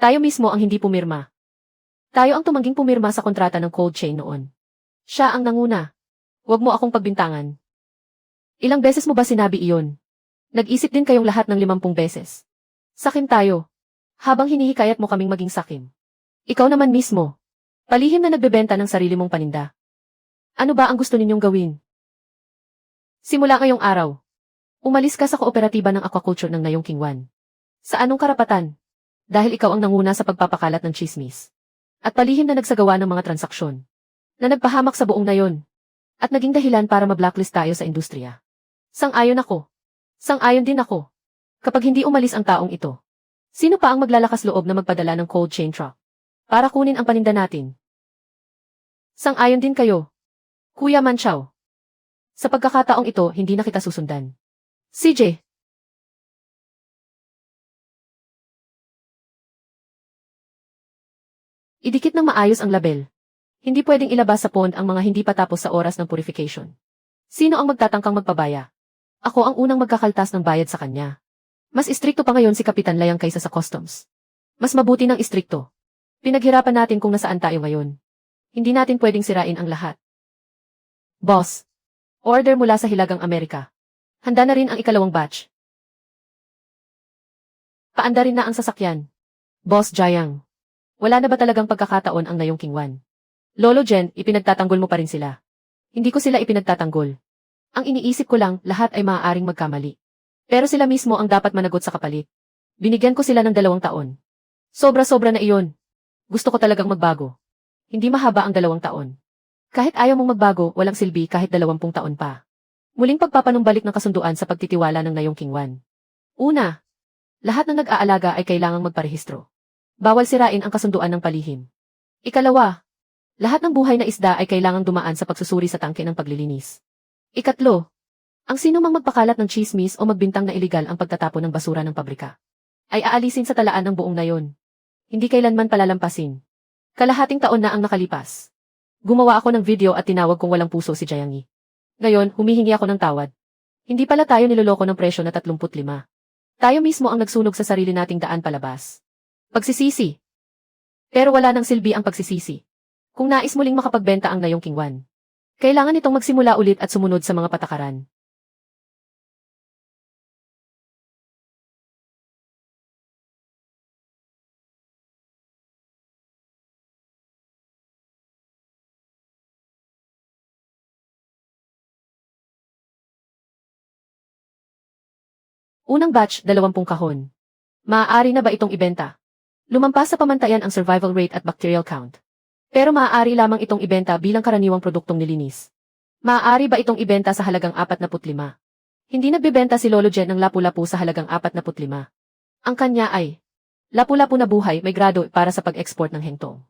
Tayo mismo ang hindi pumirma. Tayo ang tumangging pumirma sa kontrata ng cold chain noon. Siya ang nanguna. Huwag mo akong pagbintangan. Ilang beses mo ba sinabi iyon? Nag-isip din kayong lahat ng 50 beses. Sakim tayo. Habang hinihikayat mo kaming maging sakim. Ikaw naman mismo. Palihim na nagbebenta ng sarili mong paninda. Ano ba ang gusto ninyong gawin? Simula ngayong araw, umalis ka sa kooperatiba ng aquaculture ng Nayong Kingwan. Sa anong karapatan? Dahil ikaw ang nanguna sa pagpapakalat ng chismis. At palihim na nagsagawa ng mga transaksyon. Na nagpahamak sa buong Nayon. At naging dahilan para ma-blacklist tayo sa industriya. Sang-ayon ako. Sang-ayon din ako. Kapag hindi umalis ang taong ito, sino pa ang maglalakas loob na magpadala ng cold chain truck? Para kunin ang paninda natin. Sang-ayon din kayo. Kuya Manchow. Sa pagkakataong ito, hindi na kita susundan. CJ. Idikit ng maayos ang label. Hindi pwedeng ilabas sa pond ang mga hindi pa tapos sa oras ng purification. Sino ang magtatangkang magpabaya? Ako ang unang magkakaltas ng bayad sa kanya. Mas istrikto pa ngayon si Kapitan Layang kaysa sa customs. Mas mabuti ng istrikto. Pinaghirapan natin kung nasaan tayo ngayon. Hindi natin pwedeng sirain ang lahat. Boss. Order mula sa Hilagang Amerika. Handa na rin ang 2 batch. Paanda rin na ang sasakyan. Boss Jiang. Wala na ba talagang pagkakataon ang Nayong Kingwan? Lolo Jen, ipinagtatanggol mo pa rin sila. Hindi ko sila ipinagtatanggol. Ang iniisip ko lang, lahat ay maaaring magkamali. Pero sila mismo ang dapat managot sa kapalit. Binigyan ko sila ng 2 taon. Sobra-sobra na iyon. Gusto ko talagang magbago. Hindi mahaba ang 2 taon. Kahit ayaw mong magbago, walang silbi kahit 20 taon pa. Muling pagpapanumbalik ng kasunduan sa pagtitiwala ng Nayong Kingwan. Una, lahat ng nag-aalaga ay kailangang magparehistro. Bawal sirain ang kasunduan ng palihim. Ikalawa, lahat ng buhay na isda ay kailangang dumaan sa pagsusuri sa tangke ng paglilinis. Ikatlo, ang sino mang magpakalat ng chismis o magbintang na iligal ang pagtatapon ng basura ng pabrika, ay aalisin sa talaan ng buong Nayon. Hindi kailanman palalampasin. Kalahating taon na ang nakalipas. Gumawa ako ng video at tinawag kong walang puso si Jiang Yi. Ngayon, humihingi ako ng tawad. Hindi pala tayo niloloko ng presyo na 35. Tayo mismo ang nagsunog sa sarili nating daan palabas. Pagsisisi. Pero wala nang silbi ang pagsisisi. Kung nais muling makapagbenta ang Nayong Kingwan, kailangan itong magsimula ulit at sumunod sa mga patakaran. Unang batch, 20 kahon. Maaari na ba itong ibenta? Lumampas sa pamantayan ang survival rate at bacterial count. Pero maaari lamang itong ibenta bilang karaniwang produktong nilinis. Maaari ba itong ibenta sa halagang 45? Hindi nagbebenta si Lolo Jen ng lapu-lapu sa halagang 45. Ang kanya ay lapu-lapu na buhay may grado para sa pag-export ng hengtong.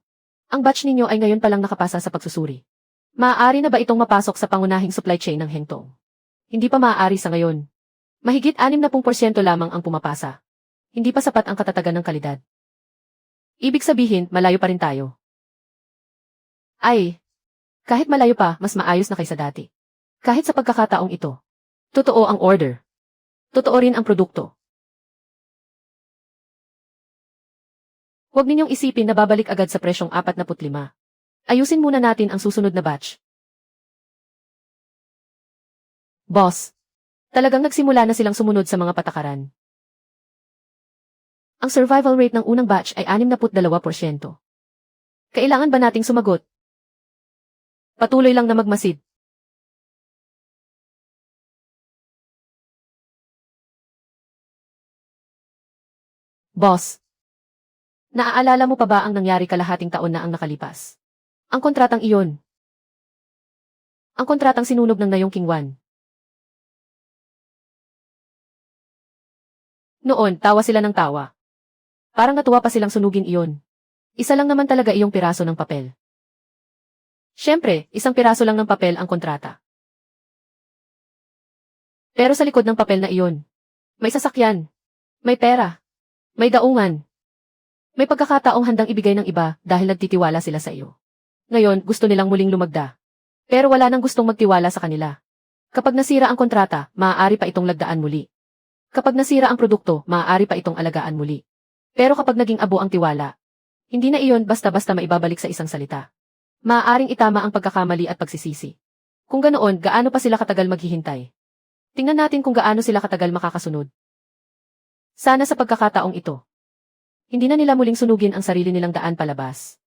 Ang batch ninyo ay ngayon palang nakapasa sa pagsusuri. Maaari na ba itong mapasok sa pangunahing supply chain ng hengtong? Hindi pa maaari sa ngayon. Mahigit 60% lamang ang pumapasa. Hindi pa sapat ang katatagan ng kalidad. Ibig sabihin, malayo pa rin tayo. Ay, kahit malayo pa, mas maayos na kaysa dati. Kahit sa pagkakataong ito. Totoo ang order. Totoo rin ang produkto. Huwag ninyong isipin na babalik agad sa presyong 45. Ayusin muna natin ang susunod na batch. Boss, talagang nagsimula na silang sumunod sa mga patakaran. Ang survival rate ng unang batch ay 62%. Kailangan ba nating sumagot? Patuloy lang na magmasid. Boss, naaalala mo pa ba ang nangyari kalahating taon na ang nakalipas? Ang kontratang iyon. Ang kontratang sinunog ng Nayong Kingwan. Noon, tawa sila ng tawa. Parang natuwa pa silang sunugin iyon. Isa lang naman talaga iyong piraso ng papel. Siyempre, isang piraso lang ng papel ang kontrata. Pero sa likod ng papel na iyon, may sasakyan, may pera, may daungan. May pagkakataong handang ibigay ng iba dahil nagtitiwala sila sa iyo. Ngayon, gusto nilang muling lumagda. Pero wala nang gustong magtiwala sa kanila. Kapag nasira ang kontrata, maaari pa itong lagdaan muli. Kapag nasira ang produkto, maaari pa itong alagaan muli. Pero kapag naging abo ang tiwala, hindi na iyon basta-basta maibabalik sa isang salita. Maaaring itama ang pagkakamali at pagsisisi. Kung ganoon, gaano pa sila katagal maghihintay? Tingnan natin kung gaano sila katagal makakasunod. Sana sa pagkakataong ito, hindi na nila muling sunugin ang sarili nilang daan palabas.